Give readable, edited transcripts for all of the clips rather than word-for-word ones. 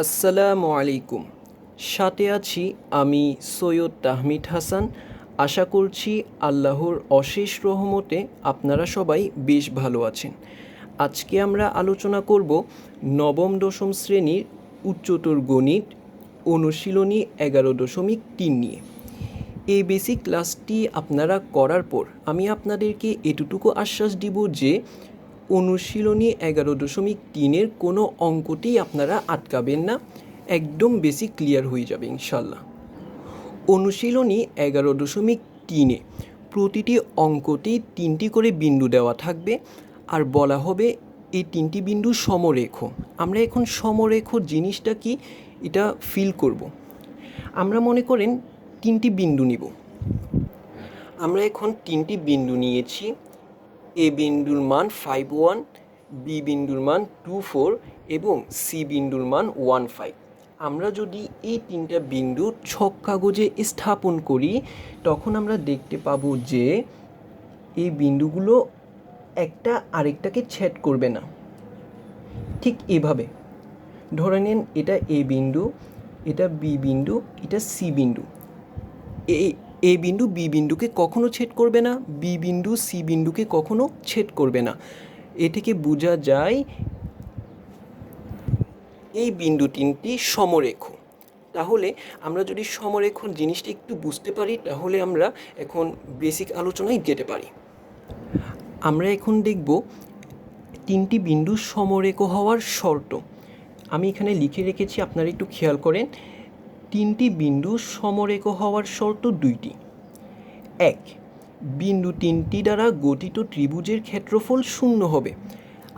আসসালামু আলাইকুম। সাথে আছি আমি সৈয়দ তাহমিদ হাসান। আশা করছি আল্লাহর অশেষ রহমতে আপনারা সবাই বেশ ভালো আছেন। আজকে আমরা আলোচনা করব নবম দশম শ্রেণীর উচ্চতর গণিত অনুশীলনী 11.3 নিয়ে। এই বেসিক ক্লাসটি আপনারা করার পর আমি আপনাদেরকে এতটুকু আশ্বাস দিব যে অনুশীলনী 11.3-এর কোনো অঙ্কতেই আপনারা আটকাবেন না, একদম বেসিক ক্লিয়ার হয়ে যাবে ইনশাল্লাহ। অনুশীলনী 11.3-এ প্রতিটি অঙ্কতেই 3টি করে বিন্দু দেওয়া থাকবে আর বলা হবে এই 3টি বিন্দু সমরেখ। আমরা এখন সমরেখ জিনিসটা কি এটা ফিল করব। আমরা মনে করেন 3টি বিন্দু নিব। আমরা এখন 3টি বিন্দু নিয়েছি। এ বিন্দুর মান 5,1, বি বিন্দুর মান 2,4 এবং সি বিন্দুর মান 1,5। আমরা যদি এই 3টা বিন্দু ছক কাগজে স্থাপন করি তখন আমরা দেখতে পাবো যে এই বিন্দুগুলো একটা আরেকটাকে ছেদ করবে না। ঠিক এভাবে ধরে নিন এটা এ বিন্দু, এটা বি বিন্দু, এটা সি বিন্দু। এ বিন্দু বি বিন্দুকে কখনো ছেদ করবে না, বি বিন্দু সি বিন্দুকে কখনো ছেদ করবে না। এ থেকে বোঝা যায় এই বিন্দু 3টি সমরেখ। তাহলে আমরা যদি সমরেখ জিনিসটা একটু বুঝতে পারি তাহলে আমরা এখন বেসিক আলোচনায় যেতে পারি। আমরা এখন দেখব 3টি বিন্দু সমরেখ হওয়ার শর্ত। আমি এখানে লিখে রেখেছি, আপনারা একটু খেয়াল করেন। 3টি বিন্দু সমরেখ হওয়ার শর্ত 2টি। 1, বিন্দু 3টি দ্বারা গঠিত ত্রিভুজের ক্ষেত্রফল 0 হবে।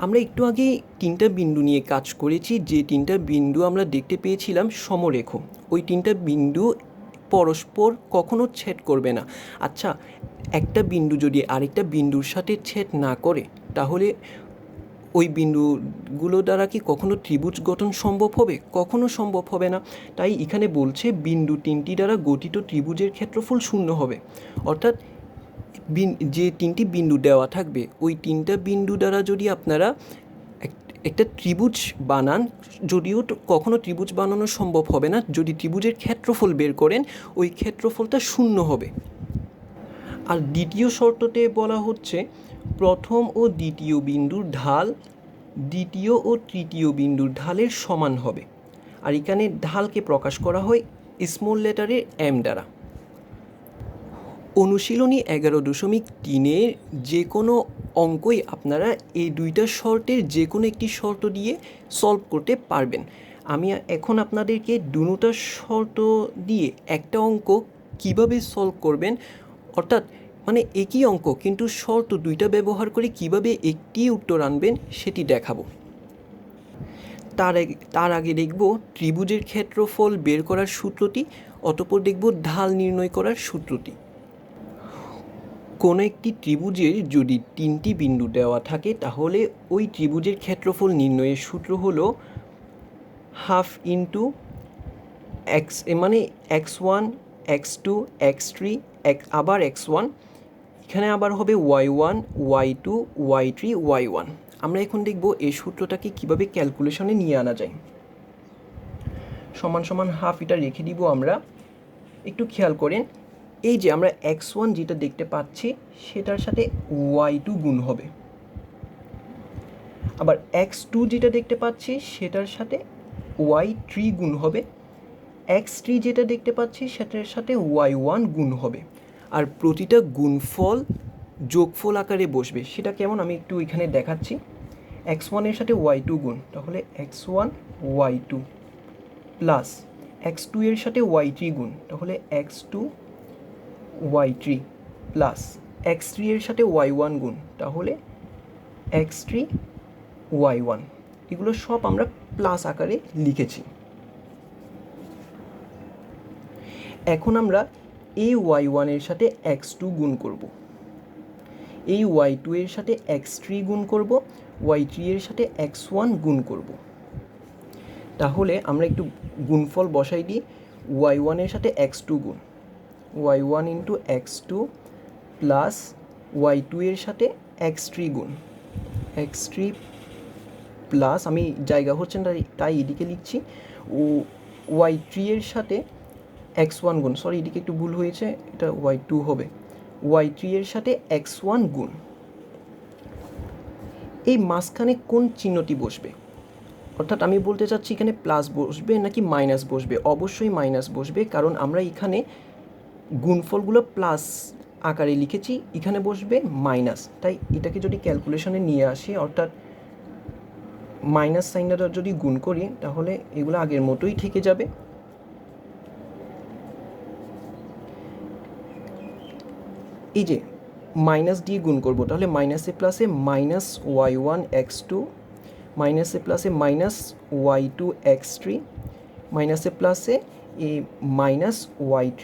আমরা একটু আগে 3টা বিন্দু নিয়ে কাজ করেছি, যে 3টা বিন্দু আমরা দেখতে পেয়েছিলাম সমরেখ। ওই 3টা বিন্দু পরস্পর কখনো ছেদ করবে না। আচ্ছা, একটা বিন্দু যদি আরেকটা বিন্দুর সাথে ছেদ না করে তাহলে ওই বিন্দুগুলো দ্বারা কি কখনো ত্রিভুজ গঠন সম্ভব হবে? কখনো সম্ভব হবে না। তাই এখানে বলছে বিন্দু 3টি দ্বারা গঠিত ত্রিভুজের ক্ষেত্রফল 0 হবে। অর্থাৎ যে 3টি বিন্দু দেওয়া থাকবে ওই 3টা বিন্দু দ্বারা যদি আপনারা একটা ত্রিভুজ বানান, যদিও কখনো ত্রিভুজ বানানো সম্ভব হবে না, যদি ত্রিভুজের ক্ষেত্রফল বের করেন ওই ক্ষেত্রফলটা 0 হবে। আর দ্বিতীয় শর্ততে বলা হচ্ছে প্রথম ও দ্বিতীয় বিন্দুর ঢাল দ্বিতীয় ও তৃতীয় বিন্দুর ঢালের সমান হবে। আর এখানে ঢালকে প্রকাশ করা হয় স্মল লেটারের এম দ্বারা। অনুশীলনী 11.3-এর যে কোনো অঙ্কই আপনারা এই 2টা শর্তের যে কোনো একটি শর্ত দিয়ে সলভ করতে পারবেন। আমি এখন আপনাদেরকে দুটো শর্ত দিয়ে একটা অঙ্ক কিভাবে সলভ করবেন, অর্থাৎ মানে একই অঙ্ক কিন্তু শর্ত 2টা ব্যবহার করে কিভাবে একটি উত্তর আনবেন সেটি দেখাবো। তার আগে দেখব ত্রিভুজের ক্ষেত্রফল বের করার সূত্রটি, অতঃপর দেখব ঢাল নির্ণয় করার সূত্রটি। কোনো একটি ত্রিভুজের যদি 3টি বিন্দু দেওয়া থাকে তাহলে ওই ত্রিভুজের ক্ষেত্রফল নির্ণয়ের সূত্র হলো হাফ ইন্টু এক্স, মানে x1 x2 x3 আবার x1, এখানে আবার হবে y1 y2 y3 y1। আমরা এখন দেখব এই সূত্রটাকে কিভাবে ক্যালকুলেশনে নিয়ে আনা যায়। সমান সমান হাফ এটা রেখে দিব আমরা। একটু খেয়াল করেন, এই যে আমরা x1 যেটা দেখতে পাচ্ছি সেটার সাথে y2 গুণ হবে, আবার x2 যেটা দেখতে পাচ্ছি সেটার সাথে y3 গুণ হবে, x3 যেটা দেখতে পাচ্ছি সেটার সাথে y1 গুণ হবে। আর প্রতিটা গুণফল যোগফল আকারে বসবে। সেটা কেমন আমি একটু এখানে দেখাচ্ছি। x1 এর সাথে y2 গুণ, তাহলে x1 y2 প্লাস x2 এর সাথে y3 গুণ, তাহলে x2 y3 প্লাস x3 এর সাথে y1 গুণ, তাহলে x3 y1। এগুলো সব আমরা প্লাস আকারে লিখেছি। এখন আমরা এই y1 এর সাথে x2 গুণ করব, এই y2 এর সাথে x3 গুণ করব, y3 এর সাথে x1 গুণ করব। তাহলে আমরা একটু গুণফল বসাই দিই। y1 এর সাথে x2 গুণ, y1 into x2 plus y2 এর সাথে x3 গুণ, x3 প্লাস, আমি জায়গা হচ্ছে না তাই এদিকে লিখছি, y3 এর সাথে x1 গুণ, সরি এদিকে একটু ভুল হয়েছে, এটা y2 হবে, y3 এর সাথে x1 গুণ। এই মাঝখানে কোন চিহ্নটি বসবে? অর্থাৎ আমি বলতে চাচ্ছি এখানে প্লাস বসবে নাকি মাইনাস বসবে? অবশ্যই মাইনাস বসবে, কারণ আমরা এখানে গুণফলগুলো প্লাস আকারে লিখেছি, এখানে বসবে মাইনাস। তাই এটাকে যদি ক্যালকুলেশনে নিয়ে আসি, অর্থাৎ মাইনাস সাইনটা যদি গুণ করি, তাহলে এগুলো আগের মতোই থেকে যাবে। এই যে মাইনাস দিয়ে গুণ করব, তাহলে মাইনাসে প্লাসে মাইনাস y1 x2, মাইনাসে প্লাসে মাইনাস y2 x3, মাইনাসে প্লাসে মাইনাস y3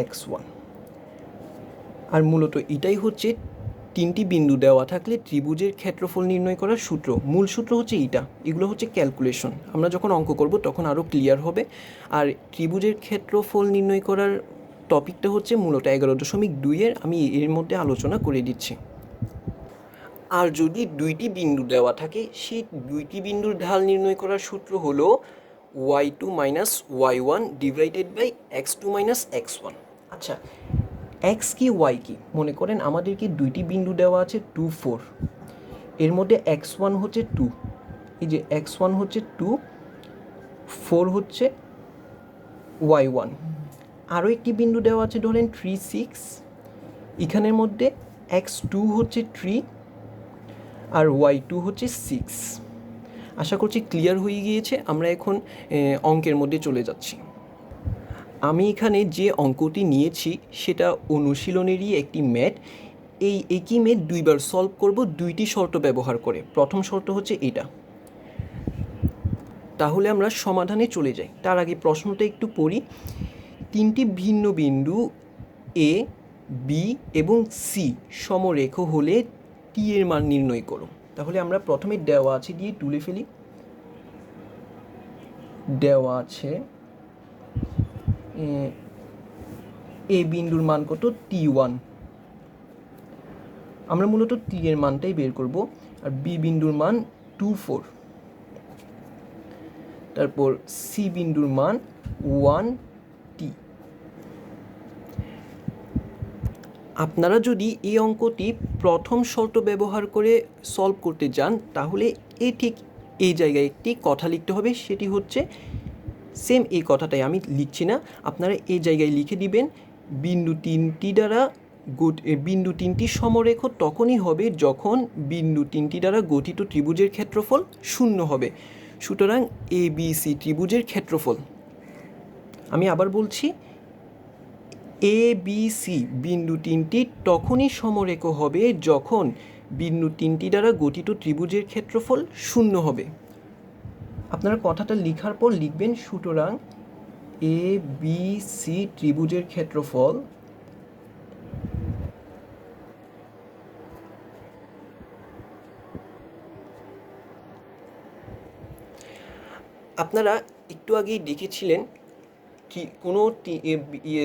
x1। আর মূলত এটাই হচ্ছে তিনটি বিন্দু দেওয়া থাকলে ত্রিভুজের ক্ষেত্রফল নির্ণয় করার সূত্র। মূল সূত্র হচ্ছে এইটা, এগুলো হচ্ছে ক্যালকুলেশন, আমরা যখন অঙ্ক করব তখন আরও ক্লিয়ার হবে। আর ত্রিভুজের ক্ষেত্রফল নির্ণয় করার টপিকটা হচ্ছে মূলত 11.2-এর, আমি এর মধ্যে আলোচনা করে দিচ্ছি। আর যদি দুইটি বিন্দু দেওয়া থাকে, সেই দুইটি বিন্দুর ঢাল নির্ণয় করার সূত্র হলো y2 minus y1 divided by x2 minus x1। আচ্ছা, x কি y কি? মনে করেন আমাদেরকে দুইটি বিন্দু দেওয়া আছে 2, 4, এর মধ্যে x1 হচ্ছে 2, এই যে x1 হচ্ছে 2, 4 হচ্ছে y1। আরও একটি বিন্দু দেওয়া আছে ধরেন 3, 6, এখানের মধ্যে x2 হচ্ছে 3 আর y2 হচ্ছে 6। আশা করছি ক্লিয়ার হয়ে গিয়েছে। আমরা এখন অঙ্কের মধ্যে চলে যাচ্ছি। আমি এখানে যে অঙ্কটি নিয়েছি সেটা অনুশীলনেরই একটি ম্যাথ। এই একই ম্যাথ দুইবার সলভ করব দুইটি শর্ত ব্যবহার করে। প্রথম শর্ত হচ্ছে এটা। তাহলে আমরা সমাধানে চলে যাই। তার আগে প্রশ্নটা একটু পড়ি। তিনটি ভিন্ন বিন্দু এ, বি এবং সি সমরেখ হলে টি এর মান নির্ণয় করো। তাহলে আমরা প্রথমে দেওয়া আছে দিয়ে তুলে ফেলি। দেওয়া আছে এ বিন্দুর মান কত? T1। আমরা মূলত টি এর মানটাই বের করব। আর বি বিন্দুর মান 2, 4। তারপর সি বিন্দুর মান 1T। আপনারা যদি এই অঙ্কটি প্রথম শর্ত ব্যবহার করে সলভ করতে যান, তাহলে ঠিক এই জায়গায় একটি কথা লিখতে হবে, সেটি হচ্ছে সেম এই কথাটাই আমি লিখছি না, আপনারা এই জায়গায় লিখে দিবেন বিন্দু তিনটি সমরেখ তখনই হবে যখন বিন্দু তিনটি দ্বারা গঠিত ত্রিভুজের ক্ষেত্রফল 0 হবে। সুতরাং ABC ত্রিভুজের ক্ষেত্রফল, আমি আবার বলছি, ABC বিন্দু তিনটি তখনই সমরেখ হবে যখন বিন্দু তিনটি দ্বারা গঠিত ত্রিভুজের ক্ষেত্রফল 0 হবে। আপনারা কথাটা লেখার পর লিখবেন, সুতরাং ABC ত্রিভুজের ক্ষেত্রফল আপনারা একটু আগেই দেখেছিলেন কোনো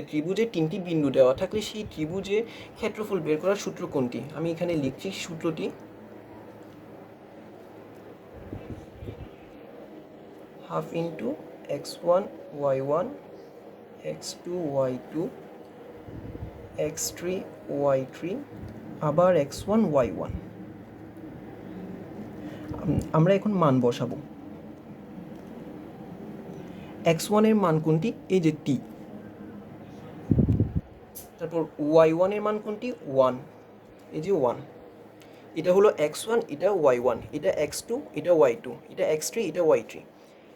ত্রিভুজে তিনটি বিন্দু দেওয়া থাকলে সেই ত্রিভুজে ক্ষেত্রফল বের করার সূত্র কোনটি? আমি এখানে লিখছি সূত্রটি। Half into x1 y1 x2 y2 x3 y3 আবার x1 y1। আমরা এখন মান বসাবো। x1 এর মান কোনটি? এই যে t। তারপর y1 এর মান কোনটি? 1, এই যে 1। এটা হলো x1, এটা y1, এটা x2, এটা y2, এটা x3, এটা y3।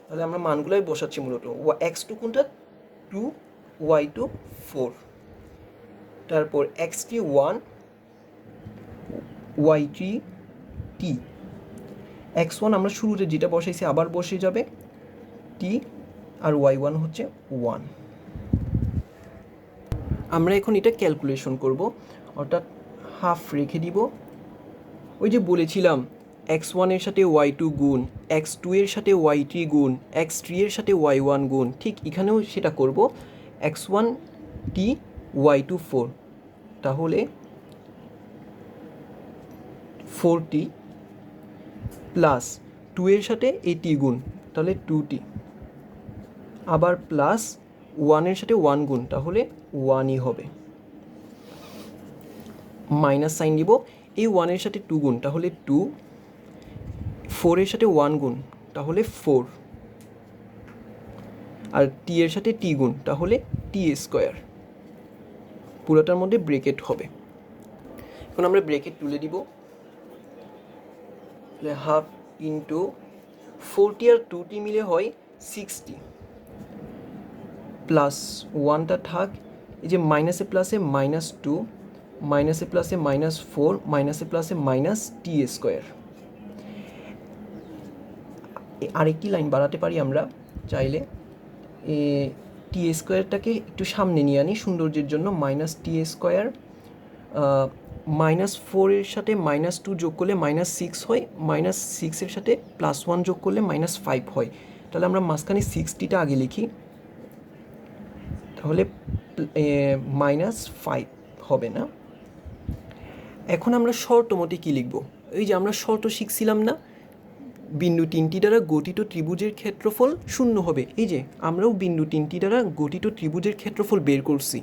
তাহলে আমরা মানগুলোই বসাচ্ছি মূলত। x2 কোনটা? 2, y2 4। তারপর x3 1, y3 t। x1 আমরা শুরুতে যেটা বসাইছি আবার বসে যাবে t, আর y1 হচ্ছে 1। আমরা এখন এটা ক্যালকুলেশন করব, অর্থাৎ হাফ রেখে দিব। ওই যে বলেছিলাম x1 এর সাথে y2 গুণ, x2 এর সাথে y3 গুণ, x3 এর সাথে y1 গুণ, ঠিক এখানেও সেটা করব। x1 t, y2 4, তাহলে 4t প্লাস 2 এর সাথে এই টি গুণ, তাহলে 2t, আবার প্লাস 1 এর সাথে 1 গুণ, তাহলে 1ই হবে। মাইনাস সাইন দিব, এই 1 এর সাথে 2 গুণ, তাহলে 2, 4 এর সাথে 1 গুণ, তাহলে 4, আর টি এর সাথে টি গুণ, তাহলে টি স্কোয়ার। পুরোটার মধ্যে ব্রেকেট হবে। এখন আমরা ব্রেকেট তুলে দিব, হাফ ইন্টু 40 আর 2t মিলে হয় 60, প্লাস 1টা থাক, এই যে মাইনাসে প্লাসে -2, মাইনাসে প্লাসে -4, মাইনাসে প্লাসে মাইনাস টি স্কোয়ার। আরেকটি লাইন বাড়াতে পারি আমরা চাইলে, টি স্কোয়ারটাকে একটু সামনে নিয়ে আনি সৌন্দর্যের জন্য, মাইনাস টি স্কোয়ার, -4 এর সাথে -2 যোগ করলে -6 হয়, -6 এর সাথে +1 যোগ করলে -5 হয়। তাহলে আমরা মাঝখানে 60টা আগে লিখি, তাহলে -5 হবে না। এখন আমরা শর্ত মতে কী লিখব? এই যে আমরা শর্ত শিখছিলাম না, বিন্দু 3টি দ্বারা গঠিত ত্রিভুজের ক্ষেত্রফল 0 হবে। এই যে আমরাও বিন্দু 3টি দ্বারা গঠিত ত্রিভুজের ক্ষেত্রফল বের করছি।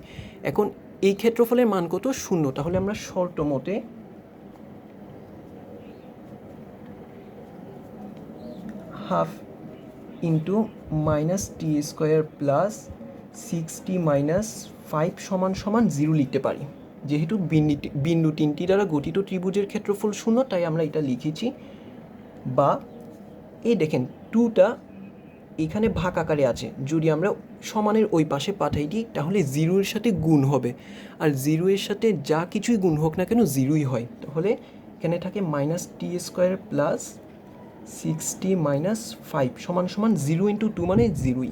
এখন এই ক্ষেত্রফলের মান কত? 0। তাহলে আমরা শর্ত মতে half into -t square plus 60 -5 = 0 লিখতে পারি। যেহেতু বিন্দু 3টি দ্বারা গঠিত ত্রিভুজের ক্ষেত্রফল 0, তাই আমরা এটা লিখেছি। বা এই দেখেন 2টা এখানে ভাগ আকারে আছে, যদি আমরা সমানের ওই পাশে পাঠাই দিই তাহলে 0 এর সাথে গুণ হবে, আর 0 এর সাথে যা কিছুই গুণ হোক না কেন 0ই হয়। তাহলে এখানে থাকে -t স্কোয়ার প্লাস 60 -5 = 0 × 2 মানে 0ই।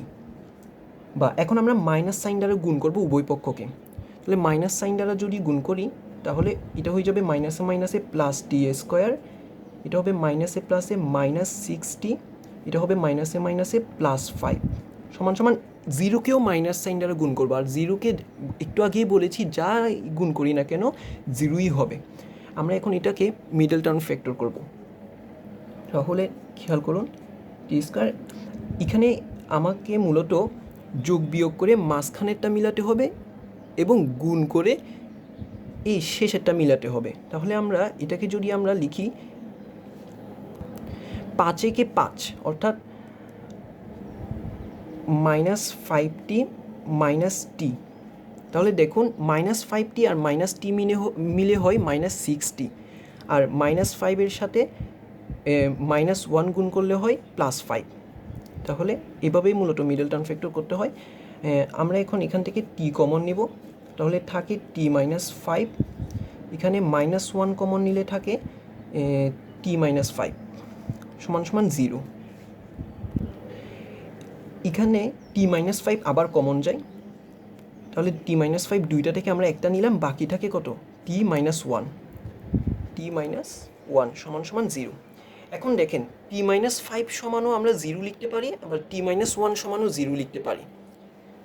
বা এখন আমরা মাইনাস সাইন দ্বারা গুণ করব উভয় পক্ষকে। তাহলে মাইনাস সাইন দ্বারা যদি গুণ করি তাহলে এটা হয়ে যাবে মাইনাসে মাইনাসে +t স্কোয়ার, এটা হবে মাইনাসে প্লাসে -60, এটা হবে মাইনাসে মাইনাসে +5 = 0কেও মাইনাস সাইন দ্বারা গুণ করবো। আর 0কে একটু আগেই বলেছি যা গুণ করি না কেন 0ই হবে। আমরা এখন এটাকে মিডল টার্ম ফ্যাক্টর করব। তাহলে খেয়াল করুন, টি স্কোয়ার, এখানে আমাকে মূলত যোগ বিয়োগ করে মাঝখানেরটা মিলাতে হবে এবং গুণ করে এই শেষেরটা মিলাতে হবে। তাহলে আমরা এটাকে যদি আমরা লিখি 5 একে 5, অর্থাৎ -5t - t, তাহলে দেখুন -5t আর -t মিলে হয় -6t, আর -5 এর সাথে -1 গুণ করলে হয় +5। তাহলে এভাবেই মূলত মিডল টার্ম ফ্যাক্টর করতে হয়। আমরা এখন এখান থেকে t কমন নিব, তাহলে থাকে t - 5, এখানে -1 কমন নিলে থাকে t - 5 = 0। এখানে t - 5 আবার কমন যায়, তাহলে t - 5 দুইটা থেকে আমরা একটা নিলাম, বাকি থাকে কত? t - 1, t - 1 = 0। এখন দেখেন t - 5 সমানও আমরা 0 লিখতে পারি, আবার t - 1 সমানও 0 লিখতে পারি।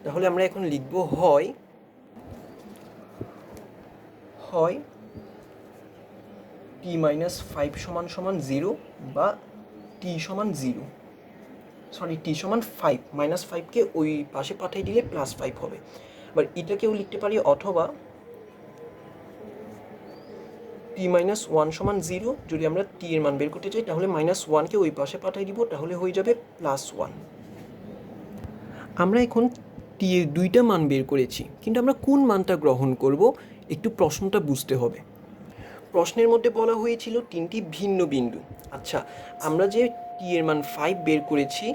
তাহলে আমরা এখন লিখব হয় t - 5 = 0 বা t = 0, সরি t = 5, -5কে ওই পাশে পাঠিয়ে দিলে +5 হবে। আবার এটাকেও লিখতে পারি, অথবা t - 1 = 0, যদি আমরা t এর মান বের করতে চাই তাহলে -1কে ওই পাশে পাঠিয়ে দিব, তাহলে হয়ে যাবে +1। আমরা এখন t এর দুইটা মান বের করেছি, কিন্তু আমরা কোন মানটা গ্রহণ করব একটু প্রশ্নটা বুঝতে হবে। প্রশ্নের মধ্যে বলা হয়েছিল 3টি ভিন্ন বিন্দু। আচ্ছা, আমরা যে t এর মান 5 বের করেছি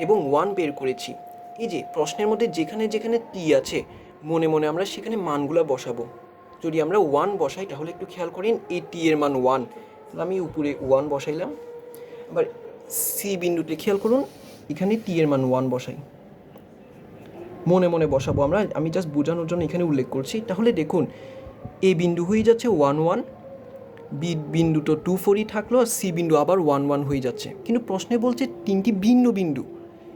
এবং 1 বের করেছি, এই যে প্রশ্নের মধ্যে যেখানে যেখানে t আছে মনে মনে আমরা সেখানে মানগুলো বসাবো। যদি আমরা 1 বসাই তাহলে একটু খেয়াল করেন, এই t এর মান 1, তাহলে আমি উপরে 1 বসাইলাম। আবার সি বিন্দুতে খেয়াল করুন, এখানে t এর মান 1 বসাই, মনে মনে বসাবো আমরা, আমি জাস্ট বোঝানোর জন্য এখানে উল্লেখ করছি। তাহলে দেখুন এ বিন্দু হয়ে যাচ্ছে 1 1, বি বিন্দু তো 2 4ই থাকলো, আর সি বিন্দু আবার 1 1 হয়ে যাচ্ছে। কিন্তু প্রশ্নে বলছে 3টি ভিন্ন বিন্দু,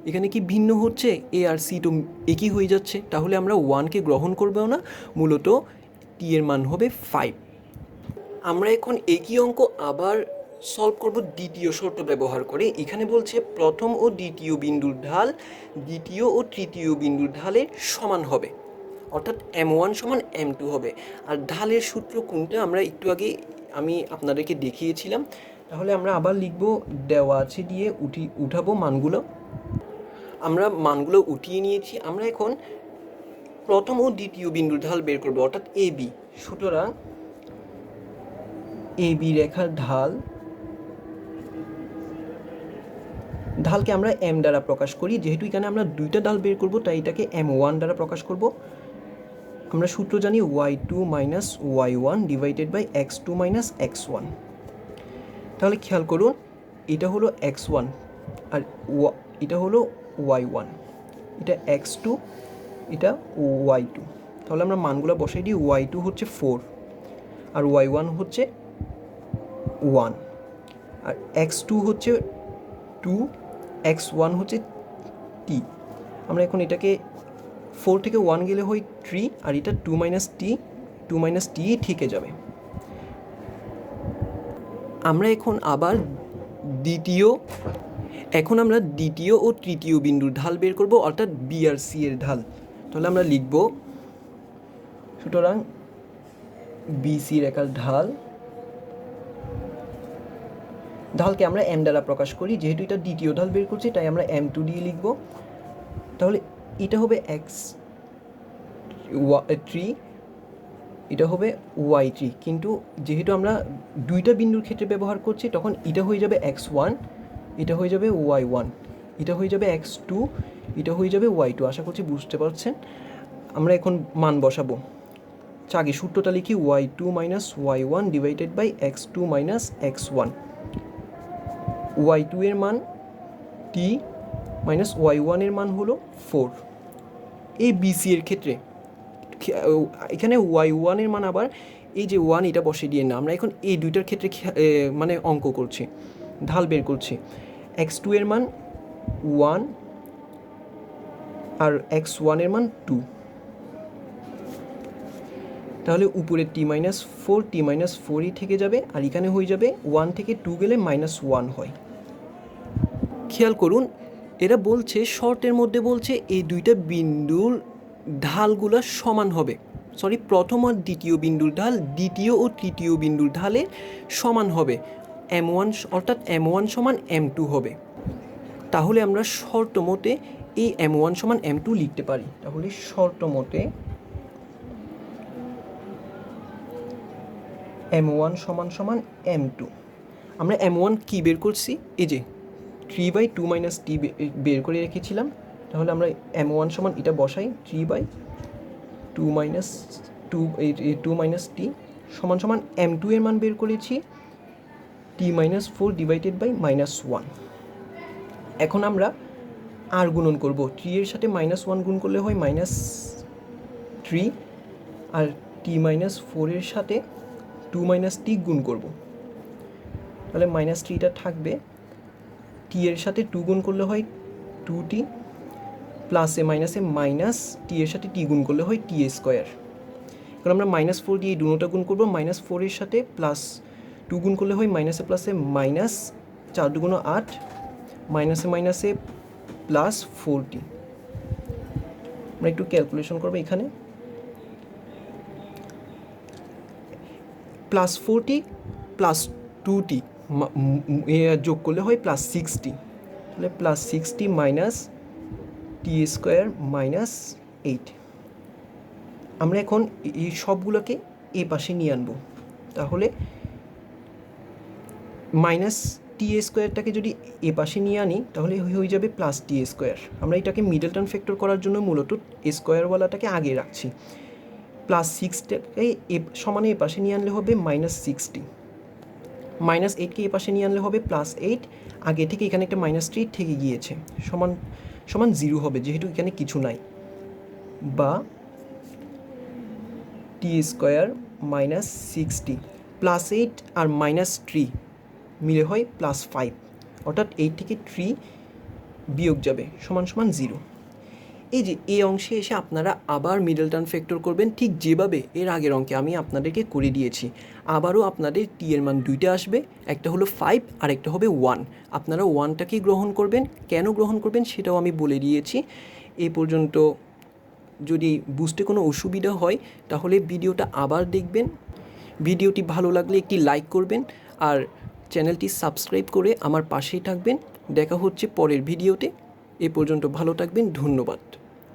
এখানে কি ভিন্ন হচ্ছে? এ আর সি তো একই হয়ে যাচ্ছে, তাহলে আমরা 1কে গ্রহণ করবো না, মূলত টি এর মান হবে 5। আমরা এখন একই অঙ্ক আবার সলভ করব দ্বিতীয় শর্ত ব্যবহার করে। এখানে বলছে প্রথম ও দ্বিতীয় বিন্দুর ঢাল দ্বিতীয় ও তৃতীয় বিন্দুর ঢালের সমান হবে, অর্থাৎ M1 সমান M2 হবে। আর ঢালের সূত্র কোনটা আমরা একটু আগে আমি আপনাদেরকে দেখিয়েছিলাম। তাহলে আমরা আবার লিখব, দেওয়া আছে দিয়ে উঠাবো মানগুলো। আমরা মানগুলো উঠিয়ে নিয়েছি। আমরা এখন প্রথম ও দ্বিতীয় বিন্দুর ঢাল বের করব, অর্থাৎ AB। সুতরাং AB রেখার ঢালকে আমরা M দ্বারা প্রকাশ করি। যেহেতু এখানে আমরা দুইটা ঢাল বের করব, তাই এটাকে M1 দ্বারা প্রকাশ করব। আমরা সূত্র জানি y2 minus y1 divided by x2 minus x1। তাহলে খেয়াল করুন, এটা হলো x1 আর এটা হলো y1, এটা x2, এটা y2। তাহলে আমরা মানগুলো বসাই দিই। y2 হচ্ছে 4 আর y1 হচ্ছে 1 আর x2 হচ্ছে 2, x1 হচ্ছে t। আমরা এখন এটাকে 4 থেকে 1 গেলে হয় 3 আর এটা 2 মাইনাস t থেকে যাবে। আমরা এখন আবার দ্বিতীয় ও তৃতীয় বিন্দুর ঢাল বের করব, অর্থাৎ বি আর সি এর ঢাল। তাহলে আমরা লিখব, সুতরাং বিসি রেখার ঢালকে আমরা এম দ্বারা প্রকাশ করি। যেহেতু এটা দ্বিতীয় ঢাল বের করছি, তাই আমরা M2 দিয়ে লিখব। তাহলে এটা হবে x3, এটা হবে y3। কিন্তু যেহেতু আমরা দুইটা বিন্দুর ক্ষেত্রে ব্যবহার করছি, তখন এটা হয়ে যাবে x1, এটা হয়ে যাবে y1, এটা হয়ে যাবে x2, এটা হয়ে যাবে y2। আশা করছি বুঝতে পারছেন। আমরা এখন মান বসাবো। আগে সূত্রটা লিখি, y2 minus y1 divided by x2 minus x1। y2 এর মান t মাইনাস y1 এর মান হলো 4। এই বিসি এর ক্ষেত্রে এখানে y1 এর মান আবার এই যে 1 এটা বসে দিয়ে না, আমরা এখন এই দুইটার ক্ষেত্রে মানে অঙ্ক করছি, ঢাল বের করছি। x2 এর মান 1 আর x1 এর মান 2। তাহলে উপরে t মাইনাস 4ই থেকে যাবে, আর এখানে হয়ে যাবে 1 থেকে 2 গেলে -1 হয়। খেয়াল করুন, এরা বলছে শর্তের মধ্যে বলছে এই দুইটা বিন্দুর ঢালগুলো সমান হবে। প্রথম আর দ্বিতীয় বিন্দুর ঢাল দ্বিতীয় ও তৃতীয় বিন্দুর ঢালে সমান হবে। M1 অর্থাৎ M1 সমান M2 হবে। তাহলে আমরা শর্ত মতে এই M1 সমান M2 লিখতে পারি। তাহলে শর্ত মতে M1 সমান M2। আমরা M1 কি বের করছি, এই যে 3/2 মাইনাস t বের করে রেখেছিলাম। তাহলে আমরা M1 সমান এটা বসাই, 3/2 মাইনাস 2 t সমান M2 এর মান বের করেছি t মাইনাস 4 ডিভাইডেড বাই -1। এখন আমরা আর গুণন করব। 3 এর সাথে -1 গুণ করলে হয় -3, আর t মাইনাস 4 এর সাথে 2 t গুণ করব। তাহলে -3টা থাকবে, t এর সাথে 2 গুণ করলে হয় 2t, প্লাসে মাইনাসে মাইনাস t এর সাথে t গুণ করলে হয় t স্কোয়ার। এখন আমরা -4 দিয়ে দুটোটা গুণ করব। -4 এর সাথে +2 গুণ করলে হয় মাইনাসে প্লাসে মাইনাস, 4 2 8, মাইনাসে +4t। আমরা একটু ক্যালকুলেশন করবো। এখানে +4t +2t যোগ করলে হয় +6t। তাহলে +6t minus t square minus 8। আমরা এখন এই সবগুলোকে এ পাশে নিয়ে আনবো। তাহলে -t স্কোয়ারটাকে যদি এ পাশে নিয়ে আনি, তাহলে হয়ে যাবে +t স্কোয়ার। আমরা এটাকে মিডল টার্ম ফ্যাক্টর করার জন্য মূলত স্কোয়ারওয়ালাটাকে আগে রাখছি। +6টাকে সমানে এ পাশে নিয়ে আনলে হবে -60, -8কে এ পাশে নিয়ে আনলে হবে +8। আগে থেকে এখানে একটা -3 থেকে গিয়েছে, সমান 0 হবে, যেহেতু এখানে কিছু নাই। বা t স্কোয়ার -60 +8 আর -3 মিলে হয় +5, অর্থাৎ 8 থেকে 3 বিয়োগ যাবে সমান 0। এই যে এই অংশে এসে আপনারা আবার মিডল টার্ম ফ্যাক্টর করবেন, ঠিক যেভাবে এর আগের অঙ্কে আমি আপনাদেরকে করে দিয়েছি। আবারও আপনাদের টি এর মান দুইটা আসবে, একটা হলো 5 আর একটা হবে 1। আপনারা 1টাকেই গ্রহণ করবেন, কেন গ্রহণ করবেন সেটাও আমি বলে দিয়েছি। এই পর্যন্ত যদি বুঝতে কোনো অসুবিধা হয় তাহলে ভিডিওটা আবার দেখবেন। ভিডিওটি ভালো লাগলে একটি লাইক করবেন আর চ্যানেলটি সাবস্ক্রাইব করে আমার পাশেই থাকবেন। দেখা হচ্ছে পরের ভিডিওতে। এ পর্যন্ত ভালো থাকবেন, ধন্যবাদ।